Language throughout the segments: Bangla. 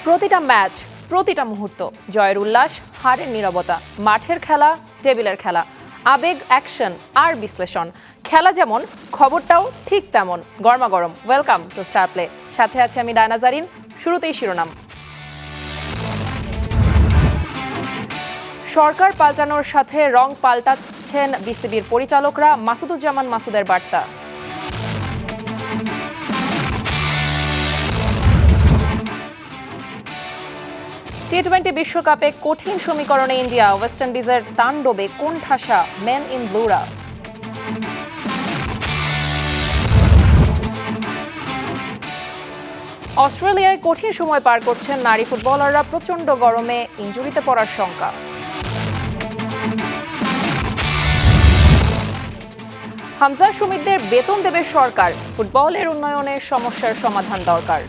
প্রতিটা ম্যাচ, প্রতিটা মুহূর্ত, জয়ের উল্লাস, হারের নীরবতা, মাঠের খেলা, টেবিলের খেলা, আবেগ, অ্যাকশন আর বিশ্লেষণ। খেলা যেমন, খবরটাও ঠিক তেমন গরমাগরম। Welcome to Star Play. সাথে আছে আমি ডায়না জারিন। শুরুতেই শিরোনাম। সরকার পাল্টানোর সাথে রং পাল্টাচ্ছেন বিসিবির পরিচালকরা, মাসুদুজ্জামান মাসুদের বার্তা। টি-20 বিশ্বকাপে কঠিন সমীকরণে ইন্ডিয়া, ওয়েস্ট ইন্ডিজের তাণ্ডবে কোণঠাসা মেন ইন ব্লুরা। অস্ট্রেলিয়ায় কঠিন সময় পার করছেন নারী ফুটবলাররা, প্রচণ্ড গরমে ইনজুরিতে পড়ার শঙ্কা। হামজা সুমিতদের বেতন দেবে সরকার, ফুটবলের উন্নয়নে সমস্যার সমাধান দরকার।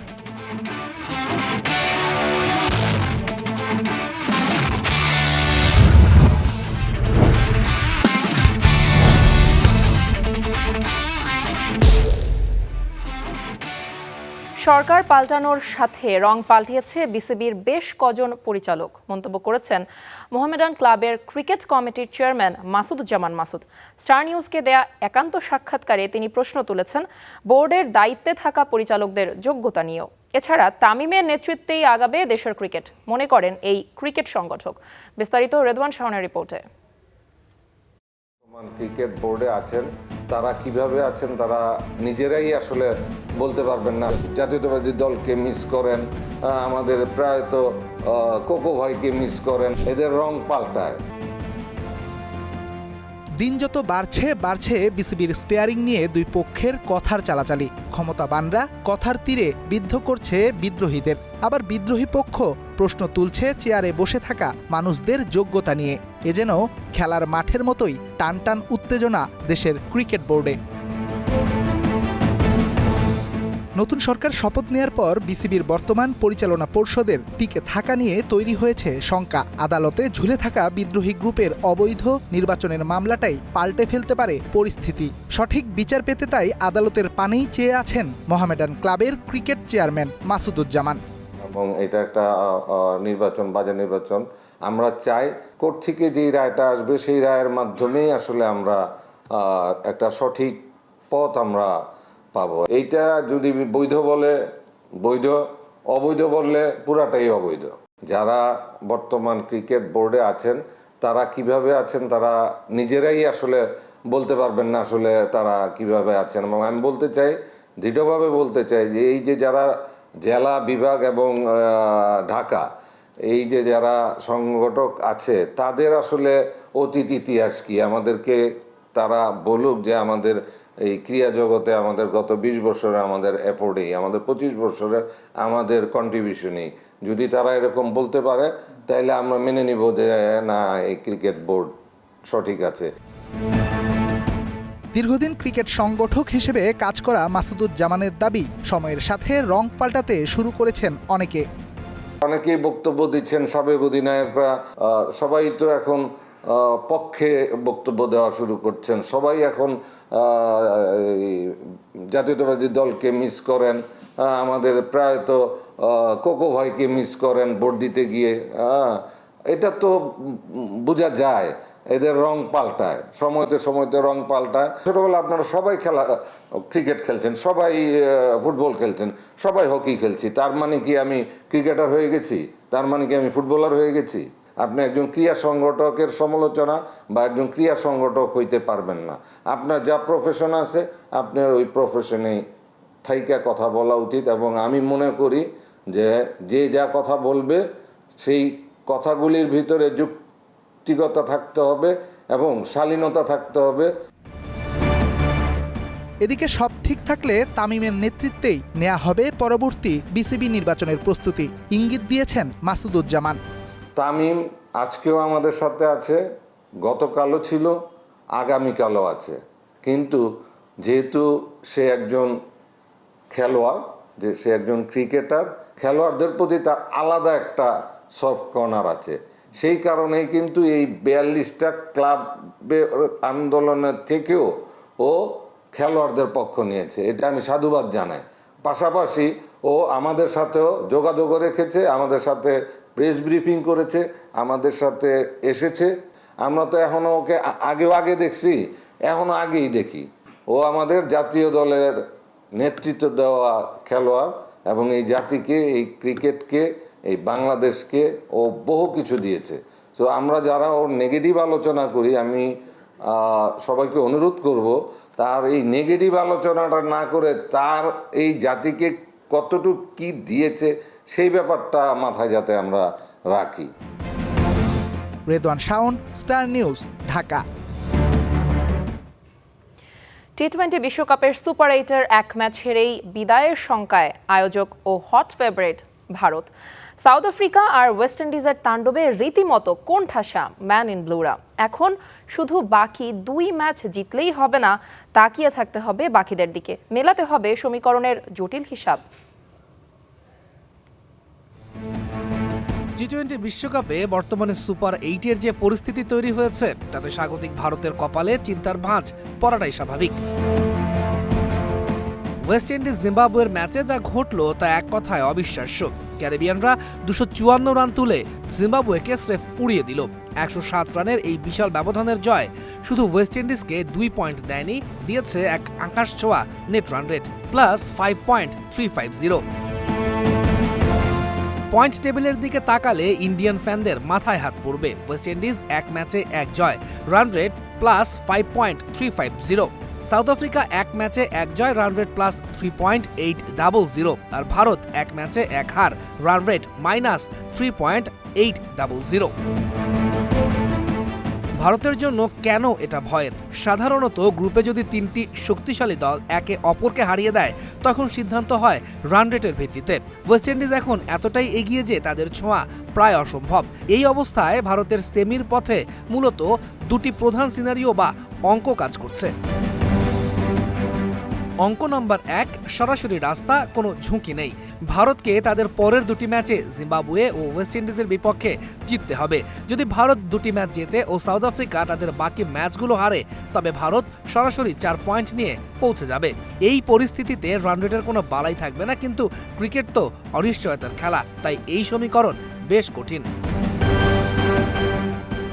সরকার পাল্টানোর সাথে রং পাল্টিয়েছে বিসিবির বেশ কজন পরিচালক, মন্তব্য করেছেন মোহামেডান ক্লাবের ক্রিকেট কমিটির চেয়ারম্যান মাসুদুজ্জামান মাসুদ। স্টার নিউজকে দেয়া একান্ত সাক্ষাৎকারে তিনি প্রশ্ন তুলেছেন বোর্ডের দায়িত্বে থাকা পরিচালকদের যোগ্যতা নিয়েও। এছাড়া তামিমের নেতৃত্বেই আগাবে দেশের ক্রিকেট মনে করেন এই ক্রিকেট সংগঠক। বিস্তারিত রেদওয়ান শাওনের রিপোর্টে। ক্রিকেট বোর্ডে আছেন তারা কিভাবে আছেন তারা নিজেরাই আসলে বলতে পারবেন না। জাতীয়তাবাদী দলকে মিস করেন, আমাদের প্রায়ত কোকো ভাইকে মিস করেন, এদের রং পাল্টায়। দিন যত বাড়ছে বিসিবির স্টিয়ারিং নিয়ে দুই পক্ষের কথার চালাচালি। ক্ষমতাবানরা কথার তীরে বিদ্ধ করছে বিদ্রোহীদের, আবার বিদ্রোহী পক্ষ প্রশ্ন তুলছে চেয়ারে বসে থাকা মানুষদের যোগ্যতা নিয়ে। এ যেন খেলার মাঠের মতোই টানটান উত্তেজনা দেশের ক্রিকেট বোর্ডে। নতুন সরকার শপথ নেয়ার পর বিসিবির বর্তমান পরিচালনা পর্ষদের টিকে থাকা নিয়ে তৈরি হয়েছে শঙ্কা। আদালতে ঝুলে থাকা বিদ্রোহী গ্রুপের অবৈধ নির্বাচনের মামলাটাই পাল্টে ফেলতে পারে পরিস্থিতি। সঠিক বিচার পেতে তাই আদালতের পানেই চেয়ে আছেন মোহামেডান ক্লাবের ক্রিকেট চেয়ারম্যান মাসুদুজ্জামান। এবং এটা একটা নির্বাচন, বাজে নির্বাচন। আমরা চাই কোর্ট থেকে যেই রায়টা আসবে সেই রায়ের মাধ্যমেই আসলে আমরা একটা সঠিক পথ আমরা পাবো। এইটা যদি বৈধ বলে বৈধ, অবৈধ বললে পুরাটাই অবৈধ। যারা বর্তমান ক্রিকেট বোর্ডে আছেন তারা কিভাবে আছেন তারা নিজেরাই আসলে বলতে পারবেন না আসলে তারা কিভাবে আছেন। এবং আমি বলতে চাই, দৃঢ়ভাবে বলতে চাই যে এই যে যারা জেলা, বিভাগ এবং ঢাকা, এই যে যারা সংগঠক আছে তাদের আসলে অতীত ইতিহাস কি, আমাদেরকে তারা বলুক যে আমাদের এই ক্রীড়া জগতে আমাদের গত 20 বছরে আমাদের এফোর্টেই, আমাদের 25 বছরের আমাদের কন্ট্রিবিউশনেই যদি তারা এরকম বলতে পারে তাহলে আমরা মেনে নিব যে না, এই ক্রিকেট বোর্ড সঠিক আছে। দীর্ঘদিন ক্রিকেট সংগঠক হিসেবে কাজ করা মাসুদুজ্জামানের দাবি, সময়ের সাথে রং পাল্টাতে শুরু করেছেন অনেকেই বক্তব্য দিচ্ছেন। সাবেক অধিনায়করা সবাই তো এখন পক্ষে বক্তব্য দেওয়া শুরু করছেন। সবাই এখন জাতীয়তাবাদী দলকে মিস করেন, আমাদের প্রায়ত কোকো ভাইকে মিস করেন ভোট দিতে গিয়ে। এটা তো বোঝা যায় এদের রং পাল্টায়, সময়তে রং পাল্টায়। ছোটবেলা আপনারা সবাই ক্রিকেট খেলছেন, সবাই ফুটবল খেলছেন, সবাই হকি খেলছি। তার মানে কি আমি ক্রিকেটার হয়ে গেছি? তার মানে কি আমি ফুটবলার হয়ে গেছি? আপনি একজন ক্রীড়া সংগঠকের সমালোচনা বা একজন ক্রীড়া সংগঠক হইতে পারবেন না। আপনার যা প্রফেশন আছে আপনার ওই প্রফেশনে থাইকা কথা বলা উচিত। এবং আমি মনে করি যে যা কথা বলবে সেই কথাগুলির ভিতরে যুক্তিগতা থাকতে হবে এবং শালীনতা থাকতে হবে। এদিকে সব ঠিক থাকলে তামিমের নেতৃত্বেই নেওয়া হবে পরবর্তী বিসিবি নির্বাচনের প্রস্তুতি, ইঙ্গিত দিয়েছেন মাসুদুজ্জামান। তামিম আজকেও আমাদের সাথে আছে, গতকালও ছিল, আগামীকালও আছে। কিন্তু যেহেতু সে একজন খেলোয়াড়, যে সে একজন ক্রিকেটার, খেলোয়াড়দের প্রতি তার আলাদা একটা সফট কর্নার আছে। সেই কারণেই কিন্তু এই 42টা ক্লাবের আন্দোলনের থেকেও ও খেলোয়াড়দের পক্ষ নিয়েছে। এটা আমি সাধুবাদ জানাই। পাশাপাশি ও আমাদের সাথেও যোগাযোগ রেখেছে, আমাদের সাথে প্রেস ব্রিফিং করেছে, আমাদের সাথে এসেছে। আমরা তো এখনও ওকে আগে দেখছি, এখনও আগেই দেখি। ও আমাদের জাতীয় দলের নেতৃত্ব দেওয়া খেলোয়াড় এবং এই জাতিকে, এই ক্রিকেটকে, এই বাংলাদেশকে ও বহু কিছু দিয়েছে। তো আমরা যারা ওর নেগেটিভ আলোচনা করি, আমি সবাইকে অনুরোধ করব তার এই নেগেটিভ আলোচনাটা না করে তার এই জাতিকে কতটুকু কি দিয়েছে সেই ব্যাপারটা মাথায় যাতে আমরা রাখি। Redwan Shawon, Star News, Dhaka. টি-20 বিশ্বকাপের সুপার 8-এর এক ম্যাচ হেরেই বিদায়ের শঙ্কায় আয়োজক ও hot favourite Bharat. South Africa আর ওয়েস্ট ইন্ডিজের তাণ্ডবে রীতিমতো কোণঠাসা ম্যান ইন ব্লুরা। এখন শুধু বাকি 2 ম্যাচ জিতলেই হবে না, তাকিয়ে থাকতে হবে বাকিদের দিকে, মেলাতে হবে সমীকরণের জটিল হিসাব। টি-20 বিশ্বকাপে বর্তমানে সুপার 8-এর যে পরিস্থিতি তৈরি হয়েছে তাতে স্বাগতিক ভারতের কপালে চিন্তার ভাঁজ পড়াটাই স্বাভাবিক। ওয়েস্ট ইন্ডিজ জিম্বাবুয়ের ম্যাচে যা ঘটল তা এক কথায় অবিশ্বাস্য। ক্যারিবিয়ানরা 254 রান তুলে জিম্বাবুয়েকে স্রেফ উড়িয়ে দিল। 107 রানের এই বিশাল ব্যবধানের জয় শুধু ওয়েস্ট ইন্ডিজকে 2 পয়েন্ট দেয়নি, দিয়েছে এক আকাশ ছোঁয়া net run rate plus 5.350। Point টেবিলের দিকে তাকালে ইন্ডিয়ান ফ্যানদের মাথায় হাত পড়বে। ওয়েস্ট ইন্ডিজ এক ম্যাচে 1 জয়, run rate plus 5.350। South Africa এক ম্যাচে 1 জয়, রান রেট প্লাস 3.800। আর ভারত এক ম্যাচে 1 হার, রান রেট মাইনাস 3.800। ভারতের জন্য কেন এটা ভয়ের? সাধারণত গ্রুপে যদি 3টি শক্তিশালী দল একে অপরকে হারিয়ে দেয় তখন সিদ্ধান্ত হয় রান রেটের ভিত্তিতে। ওয়েস্ট ইন্ডিজ এখন এতটাই এগিয়ে যে তাদের ছোঁয়া প্রায় অসম্ভব। এই অবস্থায় ভারতের সেমির পথে মূলত 2টি প্রধান সিনারিও বা অঙ্ক কাজ করছে। অঙ্ক নাম্বার 1, সরাসরি রাস্তা, কোনো ঝুঁকি নেই। ভারতকে তাদের পরের 2টি ম্যাচে জিম্বাবুয়ে ও ওয়েস্ট ইন্ডিজের বিপক্ষে জিততে হবে। যদি ভারত 2টি ম্যাচ জেতে ও সাউথ আফ্রিকা তাদের বাকি ম্যাচগুলো হারে তবে ভারত সরাসরি 4 পয়েন্ট নিয়ে পৌঁছে যাবে। এই পরিস্থিতিতে রান রেটের কোনো বালাই থাকবে না, কিন্তু ক্রিকেট তো অনিশ্চয়তার খেলা, তাই এই সমীকরণ বেশ কঠিন।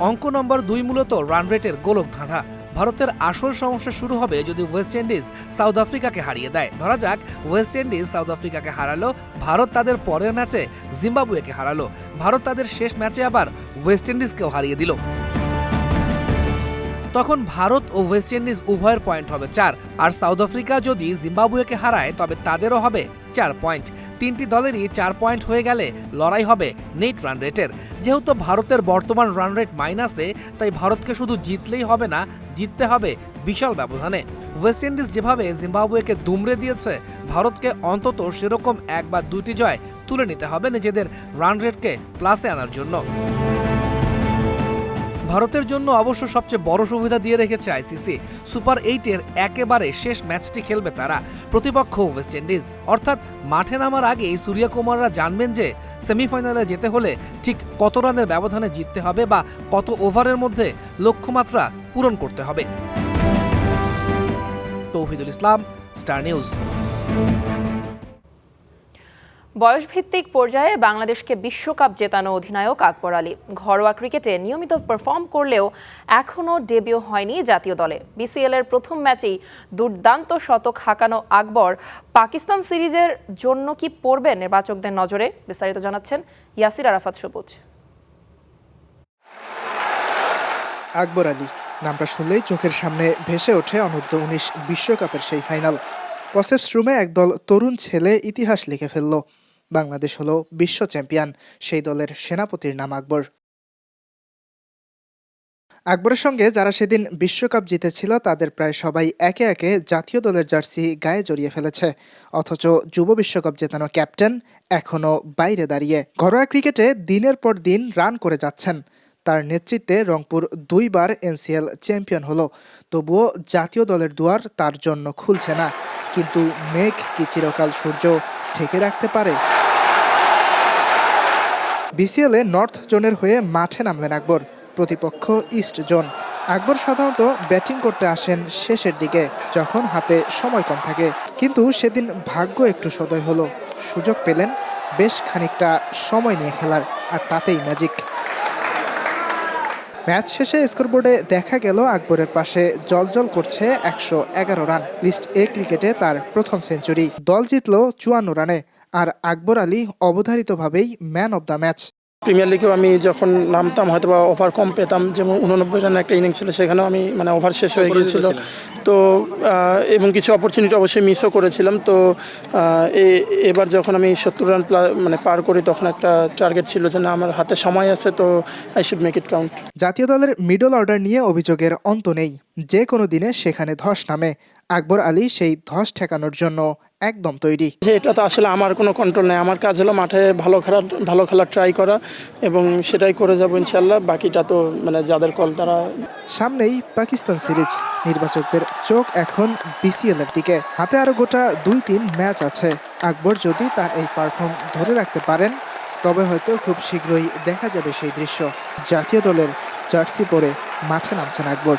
অঙ্ক নম্বর 2 মূলত রান রেটের গোলক ধাঁধা। ভারতের আসল সমস্যা শুরু হবে যদি ওয়েস্ট ইন্ডিজ সাউথ আফ্রিকাকে হারিয়ে দেয়। ধরা যাক ওয়েস্ট ইন্ডিজ সাউথ আফ্রিকাকে হারালো, ভারত তাদের পরের ম্যাচে জিম্বাবুয়েকে হারালো, ভারত তাদের শেষ ম্যাচে আবার ওয়েস্ট ইন্ডিজকেও হারিয়ে দিল। তখন ভারত ও ওয়েস্ট ইন্ডিজ উভয়ের পয়েন্ট হবে 4, আর সাউথ আফ্রিকা যদি জিম্বাবুয়েকে হারায় তবে তাদেরও হবে 4 পয়েন্ট। 3টি দলেরই 4 পয়েন্ট হয়ে গেলে লড়াই হবে নেট রান রেটের। যেহেতু ভারতের বর্তমান রান রেট মাইনাসে, তাই ভারতকে শুধু জিতলেই হবে না, জিততে হবে বিশাল ব্যবধানে। ওয়েস্ট ইন্ডিজ যেভাবে জিম্বাবুয়েকে দুমড়ে দিয়েছে, ভারতকে অন্তত সেরকম 1 বা 2টি জয় তুলে নিতে হবে নিজেদের রান রেটকে প্লাসে আনার জন্য। ভারতের জন্য অবশ্য সবচেয়ে বড় সুবিধা দিয়ে রেখেছে আইসিসি। সুপার 8-এর একেবারে শেষ ম্যাচটি খেলবে তারা, প্রতিপক্ষ ওয়েস্ট ইন্ডিজ। অর্থাৎ মাঠে নামার আগেই সূর্যকুমাররা জানবেন যে সেমিফাইনালে যেতে হলে ঠিক কত রানের ব্যবধানে জিততে হবে বা কত ওভারের মধ্যে লক্ষ্যমাত্রা পূরণ করতে হবে। তৌহিদুল ইসলাম, স্টার নিউজ। বয়সভিত্তিক পর্যায়ে বাংলাদেশকে বিশ্বকাপ জেতানো অধিনায়ক আকবর আলী ঘরোয়া ক্রিকেটে নিয়মিত পারফর্ম করলেও এখনও ডেবিউ হয়নি জাতীয় দলে। বিসিএল-এর প্রথম ম্যাচেই দুর্দান্ত শতক হাঁকানো আকবর পাকিস্তান সিরিজের জন্য কি পড়বে নির্বাচকদের নজরে? বিস্তারিত জানাচ্ছেন ইয়াসির আরাফাত সবুজ। আকবর আলী নামটা শুনলেই চোখের সামনে ভেসে ওঠে অনূর্ধ্ব-19 বিশ্বকাপের সেই ফাইনাল। পসেপস রুমে একদল তরুণ ছেলে ইতিহাস লিখে ফেলল। বাংলাদেশ হলো বিশ্ব চ্যাম্পিয়ন, সেই দলের সেনাপতির নাম আকবর। আকবরের সঙ্গে যারা সেদিন বিশ্বকাপ জিতেছিল তাদের প্রায় সবাই একে একে জাতীয় দলের জার্সি গায়ে জড়িয়ে ফেলেছে, অথচ যুব বিশ্বকাপ জেতানো ক্যাপ্টেন এখনও বাইরে দাঁড়িয়ে। ঘরোয়া ক্রিকেটে দিনের পর দিন রান করে যাচ্ছেন। তার নেতৃত্বে রংপুর 2 বার এনসিএল চ্যাম্পিয়ন হলো, তবুও জাতীয় দলের দুয়ার তার জন্য খুলছে না। কিন্তু মেঘ কি চিরকাল সূর্য ঢেকে রাখতে পারে? বিসিএলে নর্থ জোনের হয়ে মাঠে নামলেন আকবর, প্রতিপক্ষ ইস্ট জোন। আকবর সাধারণত ব্যাটিং করতে আসেন শেষের দিকে যখন হাতে সময় কম থাকে, কিন্তু সেদিন ভাগ্য একটু সদয় হলো। সুযোগ পেলেন বেশ খানিকটা সময় নিয়ে খেলার, আর তাতেই ম্যাজিক। ম্যাচ শেষে স্কোরবোর্ডে দেখা গেল আকবরের পাশে জলজল করছে 111 রান। লিস্ট এ ক্রিকেটে তার প্রথম সেঞ্চুরি। দল জিতল 54 রানে, আর আকবর আলী অবধারিতভাবেই man of the match. Premier লিগেও আমি যখন নামতাম হয়তো বা ওভার কম পেতাম, যেমন 89 রানের একটা ইনিংস ছিল, সেখানেও আমি ওভার শেষ হয়ে গিয়েছিল তো, এবং কিছু অপরচুনিটি অবশ্যই মিসও করেছিলাম। তো এবার যখন আমি 70 রান পার করি, তখন একটা টার্গেট ছিল যে না, আমার হাতে সময় আছে, তো I should make it count. জাতীয় দলের মিডল অর্ডার নিয়ে অভিযোগের অন্ত নেই। যে কোনো দিনে সেখানে ধস নামে। আকবর আলী সেই ধস ঠেকানোর জন্য একদম তৈরি। এটা তো আসলে আমার কোনো কন্ট্রোল নেই। আমার কাজ হলো মাঠে ভালো খেলা ট্রাই করা, এবং সেটাই করে যাবো ইনশাল্লাহ। বাকিটা তো যাদের কল তারা। সামনেই পাকিস্তান সিরিজ। নির্বাচকদের চোখ এখন বিসিএল এর দিকে। হাতে আরো গোটা 2-3 ম্যাচ আছে। আকবর যদি তার এই পারফর্ম ধরে রাখতে পারেন, তবে হয়তো খুব শীঘ্রই দেখা যাবে সেই দৃশ্য। জাতীয় দলের জার্সি পরে মাঠে নামছেন আকবর।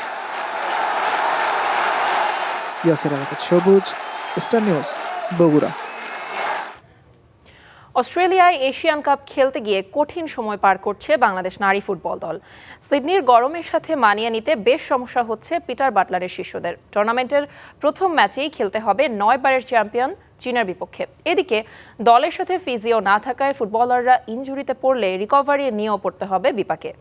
ইয়াসির আরাফাত সবুজ, স্টার নিউজ, বগুড়া। অস্ট্রেলিয়ায় এশিয়ান কাপ খেলতে গিয়ে কঠিন সময় পার করছে বাংলাদেশ নারী ফুটবল দল। সিডনির গরমের সাথে মানিয়ে নিতে বেশ সমস্যা হচ্ছে পিটার বাটলারের শিষ্যদের। টুর্নামেন্টের প্রথম ম্যাচেই খেলতে হবে 9 বারের চ্যাম্পিয়ন চীনের বিপক্ষে। এদিকে দলের সাথে ফিজিও না থাকায় ফুটবলাররা ইনজুরিতে পড়লে রিকভারি নিয়েও পড়তে হবে বিপাকে।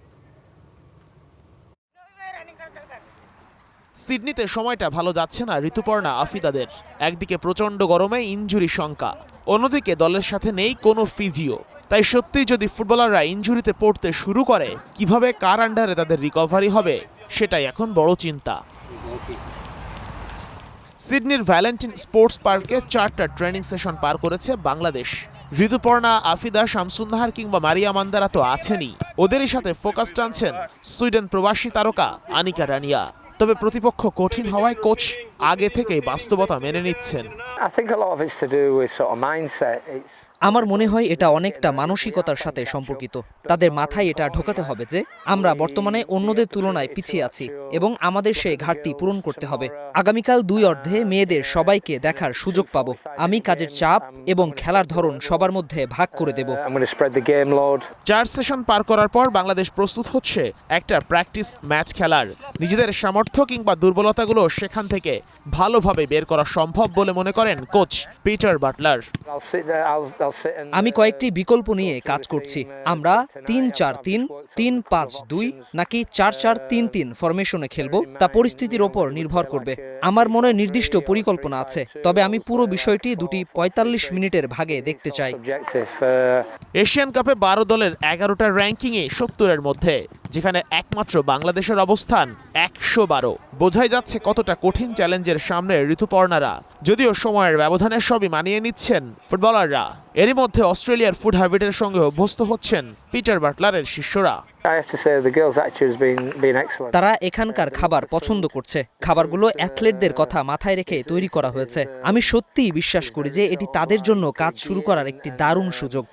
সিডনিতে সময়টা ভালো যাচ্ছে না ঋতুপর্ণা আফিদাদের। একদিকে প্রচণ্ড গরমে ইনজুরি শঙ্কা, অন্যদিকে দলের সাথে নেই কোনো ফিজিও। তাই সত্যিই যদি ফুটবলাররা ইনজুরিতে পড়তে শুরু করে, কিভাবে কার আন্ডারে তাদের রিকভারি হবে, সেটাই এখন বড় চিন্তা। সিডনির ভ্যালেন্টিন স্পোর্টস পার্কে 4টা ট্রেনিং সেশন পার করেছে বাংলাদেশ। ঋতুপর্ণা, আফিদা, শামসুন্নাহার কিংবা মারিয়া মান্দারা তো আছেনই, ওদেরই সাথে ফোকাস টানছেন সুইডেন প্রবাসী তারকা আনিকা রানিয়া। তবে প্রতিপক্ষ কঠিন হওয়ায় কোচ আগে থেকেই বাস্তবতা মেনে নিচ্ছেন। আমার মনে হয় এটা অনেকটা মানসিকতার সাথে সম্পর্কিত। তাদের মাথায় এটা ঢোকাতে হবে যে আমরা বর্তমানে অন্যদের তুলনায় পিছিয়ে আছি এবং আমাদের সেই ঘাটতি পূরণ করতে হবে। আগামীকাল 2 অর্ধে মেয়েদের সবাইকে দেখার সুযোগ পাবো। আমি কাজের চাপ এবং খেলার ধরন সবার মধ্যে ভাগ করে দেব। 4 সেশন পার করার পর বাংলাদেশ প্রস্তুত হচ্ছে একটা প্র্যাকটিস ম্যাচ খেলার। নিজেদের সামর্থ্য কিংবা দুর্বলতাগুলো সেখান থেকে ভালোভাবে বের করা সম্ভব বলে মনে করেন কোচ পিটার বাটলার। আমি কয়েকটি বিকল্প নিয়ে কাজ করছি। আমরা 3-4-3, 3-5-2 নাকি 4-4-3-3 ফরমেশনে খেলবো, তা পরিস্থিতির ওপর নির্ভর করবে। আমার মনে নির্দিষ্ট পরিকল্পনা আছে, তবে আমি পুরো বিষয়টি 45 মিনিটের ভাগে দেখতে চাই। এশিয়ান কাপে 12 দলের 11টা র্যাঙ্কিংয়ে 70-এর মধ্যে, যেখানে একমাত্র বাংলাদেশের অবস্থান 112। বোঝাই যাচ্ছে কতটা কঠিন চ্যালেঞ্জের সামনে ঋতুপর্ণারা। যদিও সময়ের ব্যবধানে সবই মানিয়ে নিচ্ছেন ফুটবলাররা। এরই মধ্যে অস্ট্রেলিয়ার ফুড হ্যাবিটের সঙ্গে অভ্যস্ত হচ্ছেন পিটার বাটলারের শিষ্যরা। তারা এখানকার খাবার পছন্দ করছে। খাবারগুলো অ্যাথলেটদের কথা মাথায় রেখে তৈরি করা হয়েছে। আমি সত্যিই বিশ্বাস করি যে এটি তাদের জন্য কাজ শুরু করার একটি দারুণ সুযোগ।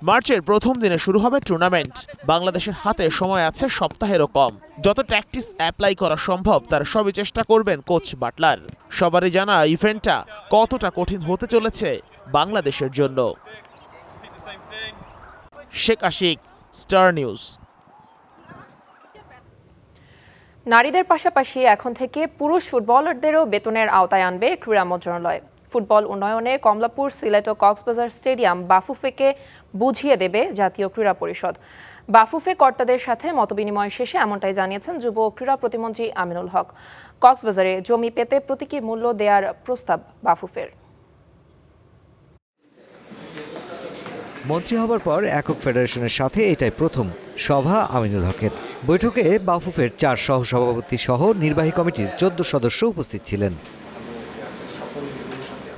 মার্চের প্রথম দিনে শুরু হবে টুর্নামেন্ট। বাংলাদেশের হাতে সময় আছে সপ্তাহেরও কম। যত প্র্যাকটিস অ্যাপ্লাই করা সম্ভব তার সবই চেষ্টা করবেন কোচ বাটলার। সবারই জানা ইভেন্টটা কতটা কঠিন হতে চলেছে বাংলাদেশের জন্য। Sheikh Ashiq, star news. নারীদের পাশাপাশি এখন থেকে পুরুষ ফুটবলারদেরও বেতনের আওতায় আনবে ক্রীড়া মন্ত্রণালয়। ফুটবল উন্নয়নে কমলাপুর, সিলেট ও কক্সবাজার স্টেডিয়াম বাফুফেকে বুঝিয়ে দেবে জাতীয় ক্রীড়া পরিষদ। বাফুফে কর্তাদের সাথে মতবিনিময় শেষে এমনটাই জানিয়েছেন যুব ক্রীড়া প্রতিমন্ত্রী আমিনুল হক। কক্সবাজারে জমি পেতে প্রতীকী মূল্য দেওয়ার প্রস্তাব বাফুফের। মন্ত্রী হবার পর একক ফেডারেশনের সাথে এটাই প্রথম সভা আমিনুল হকের। বৈঠকে বাফুফের 4 সহসভাপতি সহ নির্বাহী কমিটির 14 সদস্য উপস্থিত ছিলেন।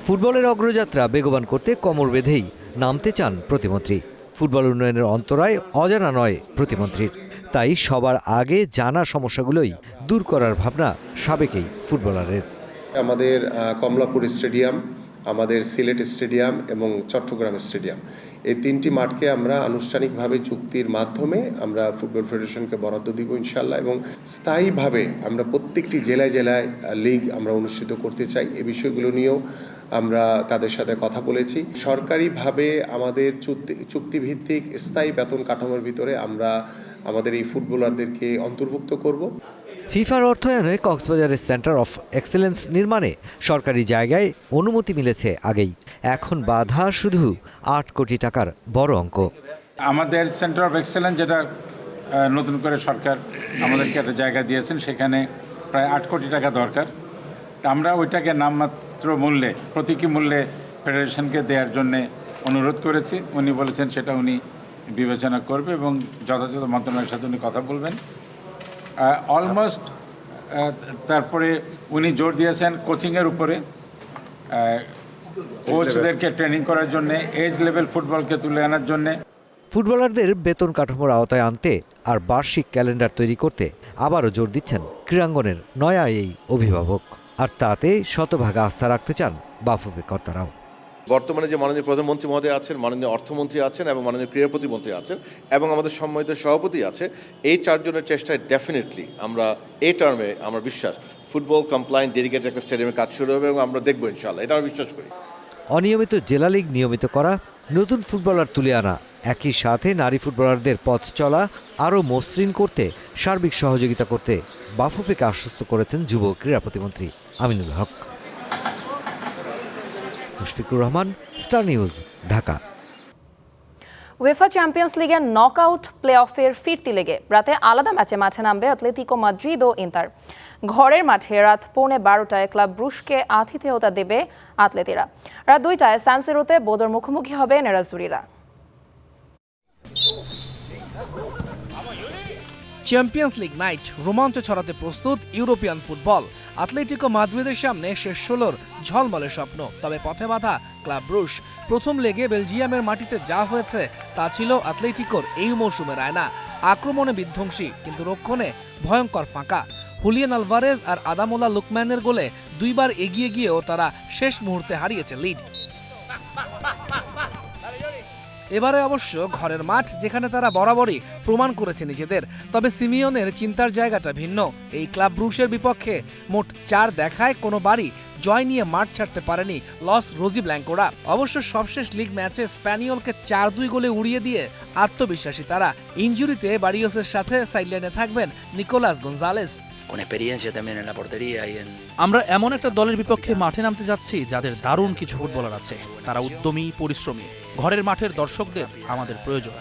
ফুটবলের অগ্রযাত্রা বেগবান করতে কোমর বেঁধেই নামতে চান প্রতিমন্ত্রী। ফুটবল উন্নয়নের অন্তরায় অজানা নয় প্রতিমন্ত্রীর, তাই সবার আগে জানা সমস্যাগুলোই দূর করার ভাবনা সাবেক এই ফুটবলারের। আমাদের কমলাপুর স্টেডিয়াম আমাদের সিলেট স্টেডিয়াম এবং চট্টগ্রাম স্টেডিয়াম, এই 3টি মাঠকে আমরা আনুষ্ঠানিকভাবে চুক্তির মাধ্যমে আমরা ফুটবল ফেডারেশনকে বরাদ্দ দিব ইনশাল্লাহ, এবং স্থায়ীভাবে আমরা প্রত্যেকটি জেলায় জেলায় লিগ আমরা অনুষ্ঠিত করতে চাই। এই বিষয়গুলো নিয়েও আমরা তাদের সাথে কথা বলেছি। সরকারিভাবে আমাদের চুক্তিভিত্তিক স্থায়ী বেতন কাঠামোর ভিতরে আমরা আমাদের এই ফুটবলারদেরকে অন্তর্ভুক্ত করব। ফিফার অর্থায়নে কক্সবাজারের সেন্টার অফ এক্সেলেন্স নির্মাণে সরকারি জায়গায় অনুমতি মিলেছে আগেই। এখন বাধা শুধু 8 কোটি টাকার বড় অঙ্ক। আমাদের সেন্টার অফ এক্সেলেন্স, যেটা নতুন করে সরকার আমাদেরকে একটা জায়গা দিয়েছেন, সেখানে প্রায় 8 কোটি টাকা দরকার। আমরা ওইটাকে নামমাত্র মূল্যে, প্রতীকী মূল্যে ফেডারেশনকে দেওয়ার জন্যে অনুরোধ করেছি। উনি বলেছেন সেটা উনি বিবেচনা করবে এবং যথাযথ মন্ত্রণালয়ের সাথে উনি কথা বলবেন। অলমোস্ট তারপরে উনি জোর দিয়েছেন কোচিংয়ের উপরে, কোচদেরকে ট্রেনিং করার জন্যে, এজ লেভেল ফুটবলকে তুলে আনার জন্যে। ফুটবলারদের বেতন কাঠামোর আওতায় আনতে আর বার্ষিক ক্যালেন্ডার তৈরি করতে আবারও জোর দিচ্ছেন ক্রীড়াঙ্গনের নয়া এই অভিভাবক। আর তাতে শতভাগ আস্থা রাখতে চান বাফুফে কর্তারাও। বর্তমানে যে মাননীয় প্রধানমন্ত্রী মহোদয় আছেন, মাননীয় অর্থমন্ত্রী আছেন এবং মাননীয় ক্রীড়া প্রতিমন্ত্রী আছেন এবং আমাদের সম্মানিত সভাপতি আছে, এই 4 জনের চেষ্টায় ডেফিনেটলি আমরা এই টার্মে আমরা বিশ্বাস ফুটবল কমপ্লায়েন্ট ডেডিকেটেড একটা স্টেডিয়ামের কাজ শুরু হবে এবং আমরা দেখবো ইনশাআল্লাহ, এটা আমরা বিশ্বাস করি। অনিয়মিত জেলা লীগ নিয়মিত করা, নতুন ফুটবলার তুলে আনা, একই সাথে নারী ফুটবলারদের পথ চলা আরও মসৃণ করতে সার্বিক সহযোগিতা করতে বাফুফেকে আশ্বস্ত করেছেন যুব ক্রীড়া প্রতিমন্ত্রী Aminul Haque. Mushfiqur Rahman, Star News, Dhaka. UEFA Champions লিগের নকআউট প্লে অফের ফিরতি লেগে রাতে আলাদা ম্যাচে মাঠে নামবে অ্যাটলেটিকো মাদ্রিদ ও ইন্টার। ঘরের মাঠে রাত 12:15 ক্লাব ব্রুশকে আতিথেয়তা দেবে আতলেতিরা। রাত 2টায় সান সিরোতে বোদোর মুখোমুখি হবে নেরাজুরিরা। চ্যাম্পিয়ন্স লিগ নাইট, রোমাঞ্চ ছড়াতে প্রস্তুত ইউরোপিয়ান ফুটবল। আতলেটিকো মাদ্রিদের সামনে শেষ 16-র ঝলমলে স্বপ্ন, তবে পথে বাধা ক্লাব ব্রুশ। প্রথম লেগে বেলজিয়ামের মাটিতে যা হয়েছে তা ছিল আতলেটিকোর এই মৌসুমের আয়না। আক্রমণে বিধ্বংসী, কিন্তু রক্ষণে ভয়ঙ্কর ফাঁকা। হুলিয়ান আলভারেজ আর আদামোলা লুকম্যানের গোলে 2বার এগিয়ে গিয়েও তারা শেষ মুহূর্তে হারিয়েছে লিড। এবারে অবশ্য ঘরের মাঠ, যেখানে তারা বরাবরই প্রমাণ করেছে নিজেদের। তবে সিমিওনের চিন্তার জায়গাটা ভিন্ন। এই ক্লাব ব্রুশের বিপক্ষে মোট 4 দেখায় কোনোবারই জয় নিয়ে মাঠ ছাড়তে পারেনি লস রোজি ব্ল্যাঙ্কোরা। অবশ্য সবশেষ লিগ ম্যাচে স্প্যানিয়লকে 4-2 গোলে উড়িয়ে দিয়ে আত্মবিশ্বাসী তারা। ইনজুরিতে বারিওসের সাথে সাইডলাইনে থাকবেন নিকোলাস গনজালেস। আমরা এমন একটা দলের বিপক্ষে মাঠে নামতে যাচ্ছি যাদের দারুণ কিছু ফুটবলার আছে। তারা উদ্যমী, পরিশ্রমী। ঘরের মাঠের দর্শকদের আমাদের প্রয়োজন।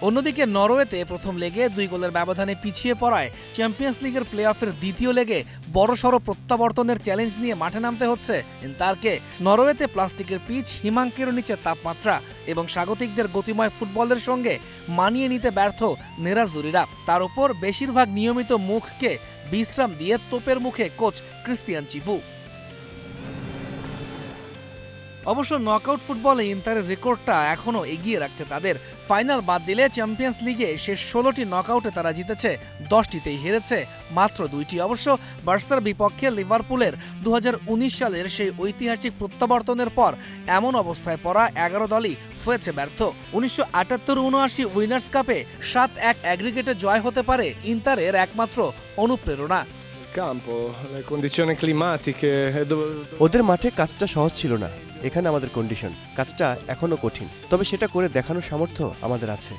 অন্যদিকে নরওয়েতে প্রথম লেগে 2 গোলের ব্যবধানে পিছিয়ে পড়ায় চ্যাম্পিয়ন্স লিগের প্লে অফের দ্বিতীয় লেগে বড়সড় প্রত্যাবর্তনের চ্যালেঞ্জ নিয়ে মাঠে নামতে হচ্ছে ইন্টারকে। নরওয়েতে প্লাস্টিকের পিচ, হিমাঙ্কেরও নিচে তাপমাত্রা এবং স্বাগতিকদের গতিময় ফুটবলের সঙ্গে মানিয়ে নিতে ব্যর্থ নেরাজুরিরা। তার উপর বেশিরভাগ নিয়মিত মুখকে বিশ্রাম দিয়ে তোপের মুখে কোচ ক্রিস্তিয়ান চিফু। অবশ্য নকআউট ফুটবলে ইন্টারের রেকর্ডটা এখনও এগিয়ে রাখছে তাদের। ফাইনাল বাদ দিলে চ্যাম্পিয়ন্স লিগে শেষ 16টি নকআউটে তারা জিতেছে, 10টিতেই হেরেছে মাত্র 2টি। অবশ্য বার্সার বিপক্ষে লিভারপুলের 2019 সালের সেই ঐতিহাসিক প্রত্যাবর্তনের পর এমন অবস্থায় পড়া 11 দলই হয়েছে ব্যর্থ। 1978-79 উইনার্স কাপে 7-1 অ্যাগ্রিগেটে জয় হতে পারে ইন্টারের একমাত্র অনুপ্রেরণা। ওদের মাঠে কাজটা সহজ ছিল না, এখানে আমাদের কন্ডিশন, কাজটা এখনো কঠিন, তবে সেটা করে দেখানোর সামর্থ্য আমাদের আছে।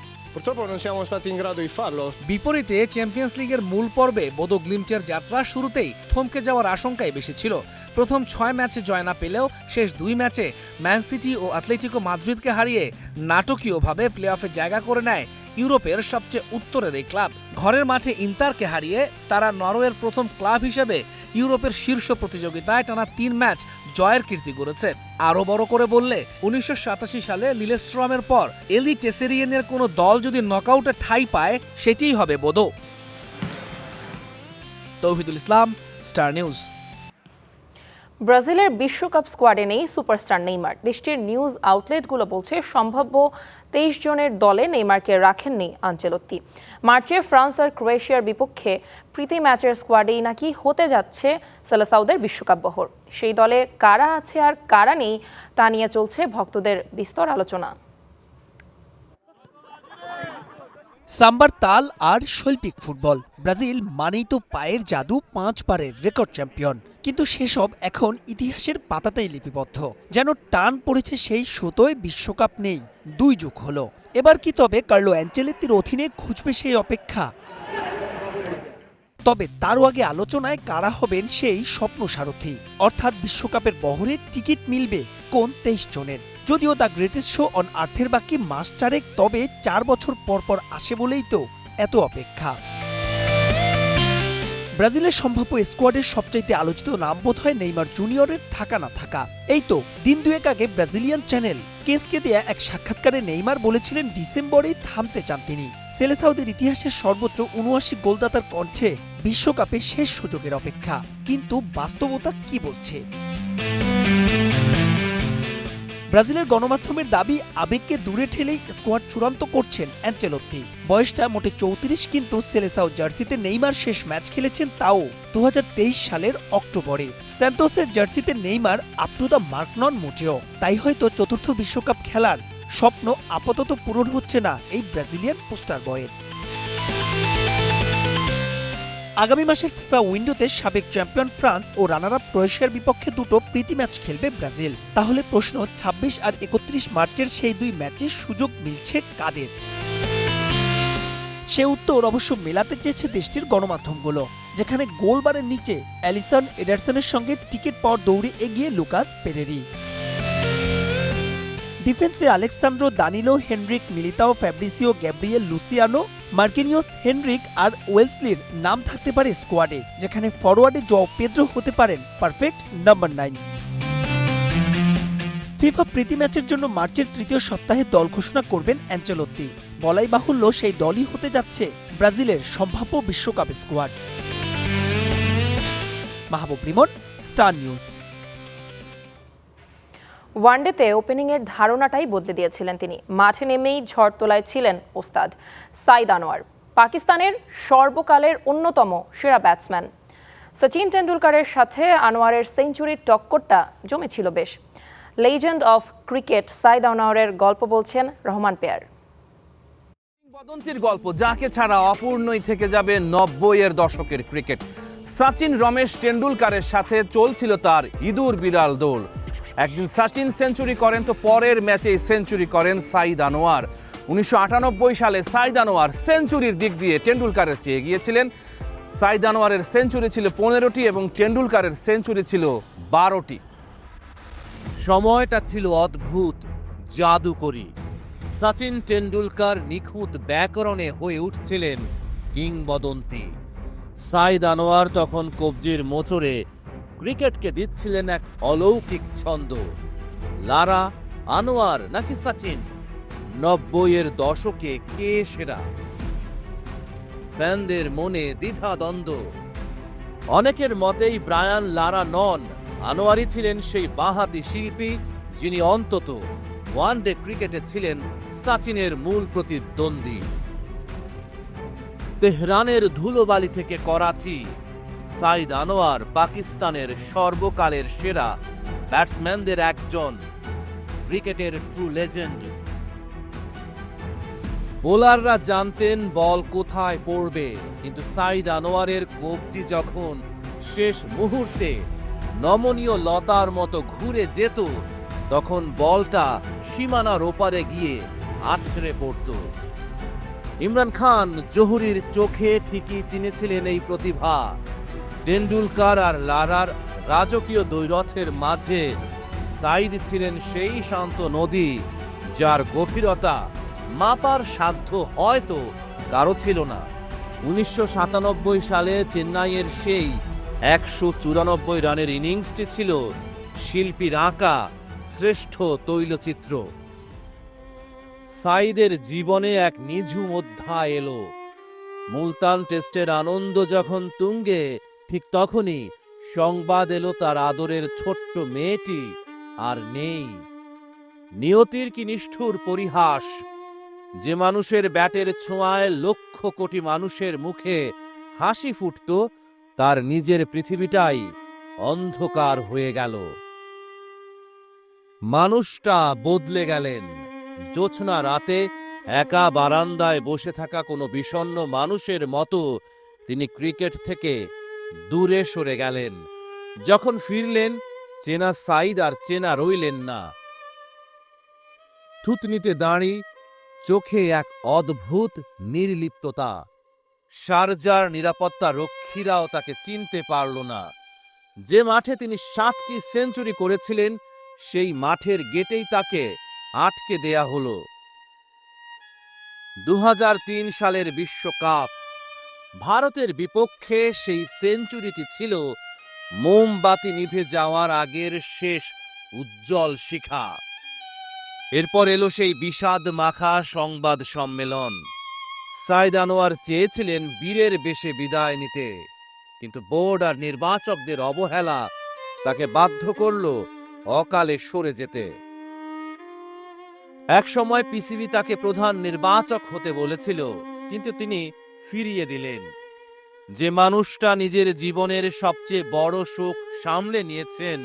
বিপরীতে চ্যাম্পিয়ন্স লিগের মূল পর্বে বোদো গ্লিমটের যাত্রা শুরুতেই থমকে যাওয়ার আশঙ্কাই বেশি ছিল। প্রথম 6 ম্যাচে জয় না পেলেও শেষ 2 ম্যাচে ম্যান সিটি ও আতলেটিকো মাদ্রিদকে হারিয়ে নাটকীয়ভাবে প্লে অফে জায়গা করে নেয় ইউরোপের সবচেয়ে উত্তরের এই ক্লাব। ঘরের মাঠে ইন্টারকে হারিয়ে তারা নরওয়ের প্রথম ক্লাব হিসেবে ইউরোপের শীর্ষ প্রতিযোগিতায় টানা 3 ম্যাচ জয়ের কীর্তি গড়েছে। আরও বড় করে বললে 1987 সালে লিলেস্ট্রমের পর এলি টেসেরিয়েনের কোনো দল যদি নকআউটে ঠাঁই পায়, সেটিই হবে বোদো। তৌহিদুল ইসলাম, স্টার নিউজ। ব্রাজিলের বিশ্বকাপ স্কোয়াডে নেই সুপারস্টার নেইমার। দেশটির নিউজ আউটলেটগুলো বলছে সম্ভাব্য 23 জনের দলে নেইমারকে রাখেননি আনচেলত্তি। মার্চে ফ্রান্স আর ক্রোয়েশিয়ার বিপক্ষে প্রীতি ম্যাচের স্কোয়াডেই নাকি হতে যাচ্ছে সেলেসাউদের বিশ্বকাপ বহর। সেই দলে কারা আছে আর কারা নেই তা নিয়ে চলছে ভক্তদের বিস্তর আলোচনা। সাম্বার তাল আর শৈল্পিক ফুটবল। ব্রাজিল মানেই তো পায়ের জাদু, 5 বারের রেকর্ড চ্যাম্পিয়ন। কিন্তু সেসব এখন ইতিহাসের পাতাতেই লিপিবদ্ধ। যেন টান পড়েছে সেই সুতোয়, বিশ্বকাপ নেই, 2 যুগ হলো। এবার কি তবে কার্লো অ্যানচেলত্তির অধীনে ঘুচবে সেই অপেক্ষা? তবে তারও আগে আলোচনায় কারা হবেন সেই স্বপ্ন সারথি, অর্থাৎ বিশ্বকাপের বহরের টিকিট মিলবে কোন 23 জনের। যদিও দ্য গ্রেটেস্ট শো অন আর্থের বাকি মাস 4 তবে 4 বছর পর পর আসে বলেই তো এত অপেক্ষা। ব্রাজিলের সম্ভাব্য স্কোয়াডের সবচাইতে আলোচিত নাম বোধ হয় নেইমার জুনিয়রের থাকা না থাকা। এই তো দিন দুয়েক আগে ব্রাজিলিয়ান চ্যানেল কেসকে দেয়া এক সাক্ষাৎকারে নেইমার বলেছিলেন ডিসেম্বরেই থামতে চান তিনি। সেলেসাউদের ইতিহাসের সর্বোচ্চ 79 গোলদাতার কণ্ঠে বিশ্বকাপে শেষ সুযোগের অপেক্ষা। কিন্তু বাস্তবতা কি বলছে? ব্রাজিলের গণমাধ্যমের দাবি, আবেগকে দূরে ঠেলেই স্কোয়াড চূড়ান্ত করছেন অ্যানচেলত্তি। বয়সটা মোটে 34, কিন্তু সেলেসাও জার্সিতে নেইমার শেষ ম্যাচ খেলেছেন তাও 2023 সালের অক্টোবরে। স্যান্টোসের জার্সিতে Neymar up to the mark নন মোটেও। তাই হয়তো চতুর্থ বিশ্বকাপ খেলার স্বপ্ন আপাতত পূরণ হচ্ছে না এই ব্রাজিলিয়ান পোস্টার বয়ের। আগামী মাসের ফিফা উইন্ডোতে সাবেক চ্যাম্পিয়ন ফ্রান্স ও রানার আপ ক্রোয়েশিয়ার বিপক্ষে 2টো প্রীতি ম্যাচ খেলবে ব্রাজিল। তাহলে প্রশ্ন, 26 আর 31 মার্চের সেই 2 ম্যাচের সুযোগ মিলছে কাদের? সে উত্তর অবশ্য মেলাতে চেয়েছে দেশটির গণমাধ্যমগুলো, যেখানে গোলবারের নিচে অ্যালিসন এডারসনের সঙ্গে টিকিট পাওয়ার দৌড়ে এগিয়ে লুকাস পেরেরি। ডিফেন্সে Alexsandro, Danilo, Henrique, Militao, Fabricio, Gabriel, Luciano, Marquinhos, Henrique আর ওয়েলসলির নাম থাকতে পারে স্কোয়াডে, যেখানে ফরওয়ার্ডে জও পেদ্রো হতে পারেন পারফেক্ট নাম্বার 9। ফিফা প্রীতি ম্যাচের জন্য মার্চের 3য় সপ্তাহে দল ঘোষণা করবেন অ্যানচেলত্তি। বলাই বাহুল্য সেই দলই হতে যাচ্ছে ব্রাজিলের সম্ভাব্য বিশ্বকাপ স্কোয়াড। মাহবুব রিমন, স্টার নিউজ। ওয়ানডেতে ওপেনিংয়ের ধারণাটাই বদলে দিয়েছিলেন তিনি। মাঠে নেমেই ঝড় তোলায় ছিলেন ওস্তাদ সাইদ আনোয়ার, পাকিস্তানের সর্বকালের অন্যতম সেরা ব্যাটসম্যান। সচিন টেন্ডুলকারের সাথে আনোয়ারের সেঞ্চুরির টক্করটা জমেছিল বেশ। লেজেন্ড অফ ক্রিকেট সাইদ আনোয়ারের গল্প বলছেন রহমান পেয়ার। কিংবদন্তির গল্প, যাকে ছাড়া অপূর্ণই থেকে যাবে 90-এর দশকের ক্রিকেট। সচিন রমেশ টেন্ডুলকারের সাথে চলছিল তার ইঁদুর বিড়াল দৌড়। একদিন সচিন সেঞ্চুরি করেন তো পরের ম্যাচেই সেঞ্চুরি করেন সাইদ আনোয়ার। 1998 সালে সাইদ আনোয়ার সেঞ্চুরির দিক দিয়ে টেন্ডুলকারের চেয়ে গিয়েছিলেন। সাইদ আনোয়ারের সেঞ্চুরি ছিল 15টি এবং টেন্ডুলকারের সেঞ্চুরি ছিল 12টি। সময়টা ছিল অদ্ভুত, জাদুকরী। সচিন টেন্ডুলকার নিখুঁত ব্যাকরণে হয়ে উঠছিলেন কিংবদন্তি। সাইদ আনোয়ার তখন কবজির মোচড়ে ক্রিকেটকে দিচ্ছিলেন এক অলৌকিক ছন্দ। লারা, আনোয়ার নাকি সচিন, 90-এর দশকে কে সেরা? ফ্যানদের মনে দ্বিধাদ্বন্দ্ব। অনেকের মতেই ব্রায়ান লারা নন, আনোয়ারই ছিলেন সেই বাঁহাতি শিল্পী যিনি অন্তত ওয়ানডে ক্রিকেটে ছিলেন সচিনের মূল প্রতিদ্বন্দ্বী। তেহরানের ধুলোবালি থেকে করাচি, সাইদ আনোয়ার পাকিস্তানের সর্বকালের সেরা ব্যাটসম্যানদের একজন, ক্রিকেটের ট্রু লেজেন্ড। বোলাররা জানতেন বল কোথায় পড়বে, কিন্তু সাইদ আনোয়ারের কবজি যখন শেষ মুহূর্তে নমনীয় লতার মতো ঘুরে যেত, তখন বলটা সীমানার ওপারে গিয়ে আছড়ে পড়ত। ইমরান খান জহুরির চোখে ঠিকই চিনেছিলেন এই প্রতিভা। টেন্ডুলকার আর লারার রাজকীয় দ্বৈরথের মাঝে সাইদ ছিলেন সেই শান্ত নদী যার গভীরতা মাপার সাধ্য হয়তো কারো ছিল না। 1997 সালে চেন্নাইয়ের সেই 194 রানের ইনিংসটি ছিল শিল্পীর আঁকা শ্রেষ্ঠ তৈলচিত্র। সাইদের জীবনে এক নিঝুম অধ্যায় এলো। মুলতান টেস্টের আনন্দ যখন তুঙ্গে, ঠিক তখনই সংবাদ এলো তার আদরের ছোট্ট মেয়েটি আর নেই। নিয়তির কি নিষ্ঠুর পরিহাস, যে মানুষের ব্যাটের ছোঁয়ায় লক্ষ কোটি মানুষের মুখে হাসি ফুটত, তার নিজের পৃথিবীটাই অন্ধকার হয়ে গেল। মানুষটা বদলে গেলেন। জ্যোৎস্না রাতে একা বারান্দায় বসে থাকা কোনো বিষণ্ণ মানুষের মতো তিনি ক্রিকেট থেকে দূরে সরে গেলেন। যখন ফিরলেন, চেনা সাইদ আর চেনা রইলেন না। থুতনিতে দাঁড়ি, চোখে এক অদ্ভুত নির্লিপ্ততা। শারজার নিরাপত্তা রক্ষীরাও তাকে চিনতে পারল না। যে মাঠে তিনি 7টি সেঞ্চুরি করেছিলেন, সেই মাঠের গেটেই তাকে আটকে দেয়া হলো। 2003 সালের বিশ্বকাপ, ভারতের বিপক্ষে সেই সেঞ্চুরিটি ছিল মোমবাতি নিভে যাওয়ার আগের শেষ উজ্জ্বল শিখা। এরপর এলো সেই বিষাদ মাখা সংবাদ সম্মেলন। সাইদ আনোয়ার চেয়েছিলেন বীরের বেশে বিদায় নিতে, কিন্তু বোর্ড আর নির্বাচকদের অবহেলা তাকে বাধ্য করল অকালে সরে যেতে। একসময় পিসিবি তাকে প্রধান নির্বাচক হতে বলেছিল, কিন্তু তিনি ফিরিয়ে দিলেন। যে মানুষটা নিজের জীবনের সবচেয়ে বড় সুখ সামলে নিয়েছেন,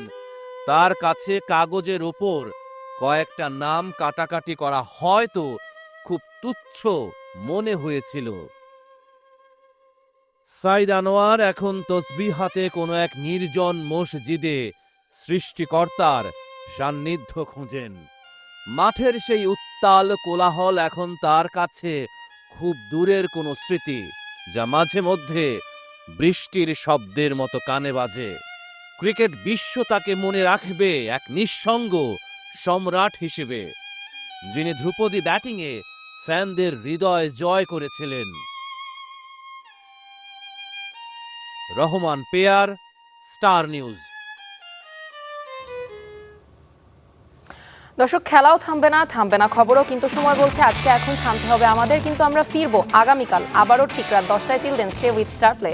তার কাছে কাগজের ওপর কয়েকটা নাম কাটাকাটি করা হয়তো খুব তুচ্ছ মনে হয়েছিল। সাইদ আনোয়ার এখন তসবিহ হাতে কোনো এক নির্জন মসজিদে সৃষ্টিকর্তার সান্নিধ্য খোঁজেন। মাঠের সেই উত্তাল কোলাহল এখন তার কাছে খুব দূরের কোনো স্মৃতি, যা মাঝে মধ্যে বৃষ্টির শব্দের মতো কানে বাজে। ক্রিকেট বিশ্ব তাকে মনে রাখবে এক নিঃসঙ্গ সম্রাট হিসেবে, যিনি ধ্রুপদী ব্যাটিংয়ে ফ্যানদের হৃদয় জয় করেছিলেন। Rahman pair, star news. দর্শক, খেলাও থামবে না খবরও, কিন্তু সময় বলছে আজকে এখন থামতে হবে আমাদের, কিন্তু আমরা ফিরবো আগামীকাল আবারও ঠিক রাত 10টায়। Till then stay with Star play.